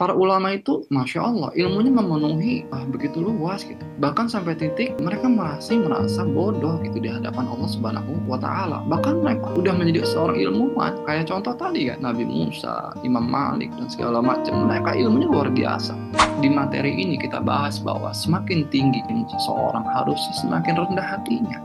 para ulama itu, masya Allah, ilmunya memenuhi begitu luas gitu. Bahkan sampai titik mereka masih merasa bodoh gitu di hadapan Allah Subhanahu wa Ta'ala. Bahkan mereka udah menjadi seorang ilmuwan. Kayak contoh tadi ya, Nabi Musa, Imam Malik dan segala macam. Mereka ilmunya luar biasa. Di materi ini kita bahas bahwa semakin tinggi ilmu seseorang harus semakin rendah hatinya.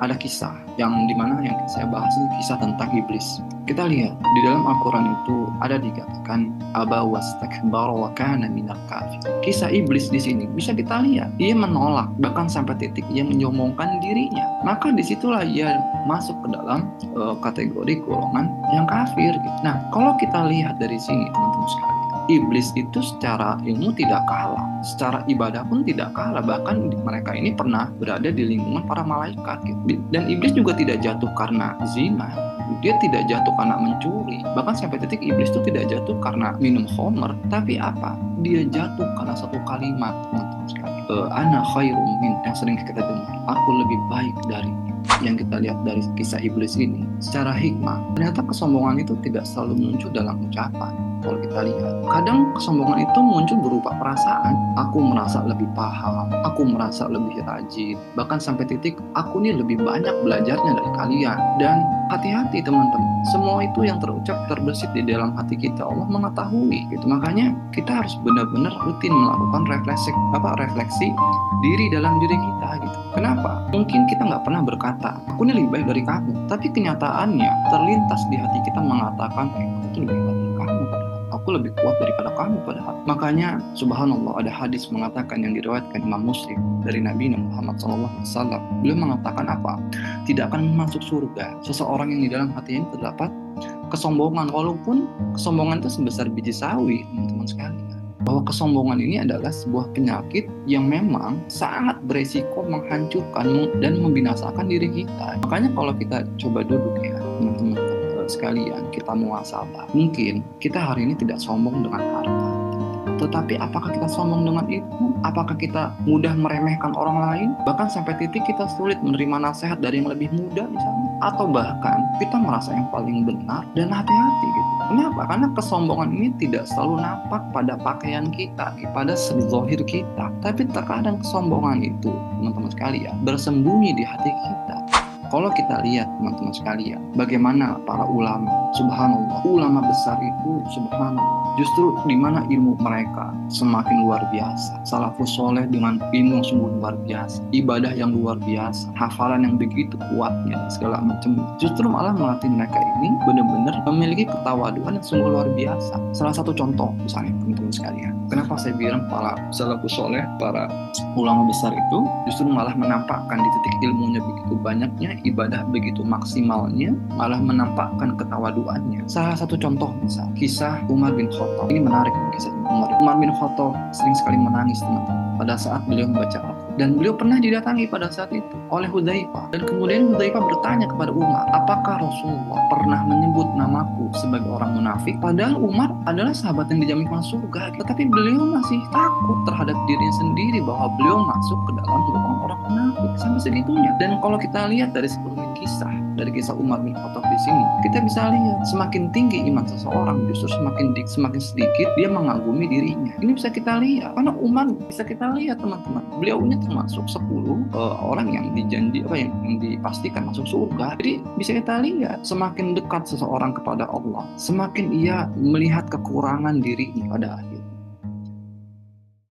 Ada kisah yang dimana yang saya bahas ini kisah tentang iblis. Kita lihat di dalam Al-Quran itu ada dikatakan aba wastakbara wa kana minal kafir. Kisah iblis di sini bisa kita lihat dia menolak bahkan sampai titik ia menyombongkan dirinya. Maka disitulah ia masuk ke dalam kategori golongan yang kafir. Nah, kalau kita lihat dari sini teman-teman sekalian, iblis itu secara ilmu tidak kalah, secara ibadah pun tidak kalah. Bahkan mereka ini pernah berada di lingkungan para malaikat gitu. Dan iblis juga tidak jatuh karena zina, dia tidak jatuh karena mencuri, bahkan sampai titik iblis itu tidak jatuh karena minum khamr. Tapi apa? Dia jatuh karena satu kalimat, teman-teman sekalian, ana khairum min, yang sering kita dengar, aku lebih baik dari. Yang kita lihat dari kisah iblis ini secara hikmah, ternyata kesombongan itu tidak selalu muncul dalam ucapan. Kalau kita lihat, kadang kesombongan itu muncul berupa perasaan. Aku merasa lebih paham, aku merasa lebih rajin, bahkan sampai titik aku nih lebih banyak belajarnya dari kalian. Dan hati-hati teman-teman, semua itu yang terucap terbesit di dalam hati kita, Allah mengetahui gitu. Makanya kita harus benar-benar rutin melakukan refleksi diri dalam diri kita gitu. Kenapa? Mungkin kita nggak pernah berkata aku ini lebih baik dari kamu, tapi kenyataannya terlintas di hati kita mengatakan aku itu lebih baik dari kamu, aku lebih kuat daripada kamu padahal. Makanya subhanallah, ada hadis mengatakan yang diriwayatkan Imam Muslim dari Nabi Muhammad SAW. Beliau mengatakan apa? Tidak akan masuk surga seseorang yang di dalam hatinya terdapat kesombongan, walaupun kesombongan itu sebesar biji sawi, teman-teman sekalian. Bahwa kesombongan ini adalah sebuah penyakit yang memang sangat beresiko menghancurkan dan membinasakan diri kita. Makanya kalau kita coba duduk ya teman-teman sekalian, kita muhasabah. Mungkin kita hari ini tidak sombong dengan harta, tetapi apakah kita sombong dengan itu? Apakah kita mudah meremehkan orang lain? Bahkan sampai titik kita sulit menerima nasihat dari yang lebih muda misalnya. Atau bahkan kita merasa yang paling benar. Dan hati-hati gitu. Kenapa? Karena kesombongan ini tidak selalu nampak pada pakaian kita, pada zahir kita. Tapi terkadang kesombongan itu, teman-teman sekalian, bersembunyi di hati kita. Kalau kita lihat teman-teman sekalian, bagaimana para ulama, subhanallah, ulama besar itu subhanallah, justru di mana ilmu mereka semakin luar biasa. Salafus soleh dengan ilmu yang sungguh luar biasa, ibadah yang luar biasa, hafalan yang begitu kuatnya dan segala macam. Justru malah melatih mereka ini benar-benar memiliki ketawaduan yang sungguh luar biasa. Salah satu contoh misalnya teman-teman sekalian, kenapa saya bilang para salafus soleh, para ulama besar itu justru malah menampakkan di titik ilmunya begitu banyaknya, ibadah begitu maksimalnya, malah menampakkan ketawaduannya. Salah satu contoh misal kisah Umar bin Khattab. Ini menarik kisah Umar bin Khattab sering sekali menangis teman-teman pada saat beliau membaca Al-Quran. Dan beliau pernah didatangi pada saat itu oleh Hudzaifah. Dan kemudian Hudzaifah bertanya kepada Umar, apakah Rasulullah pernah menyebut namaku sebagai orang munafik? Padahal Umar adalah sahabat yang dijamin masuk surga. Tetapi beliau masih takut terhadap dirinya sendiri bahwa beliau masuk ke dalam golongan orang munafik sampai segitunya. Dan kalau kita lihat dari sebelumnya dari kisah Umar bin Khattab di sini, kita bisa lihat semakin tinggi iman seseorang, justru semakin sedikit dia mengagumi dirinya. Ini bisa kita lihat karena Umar bisa kita lihat teman-teman, beliau ini termasuk 10 orang yang yang dipastikan masuk surga. Jadi bisa kita lihat semakin dekat seseorang kepada Allah, semakin ia melihat kekurangan dirinya. Padahal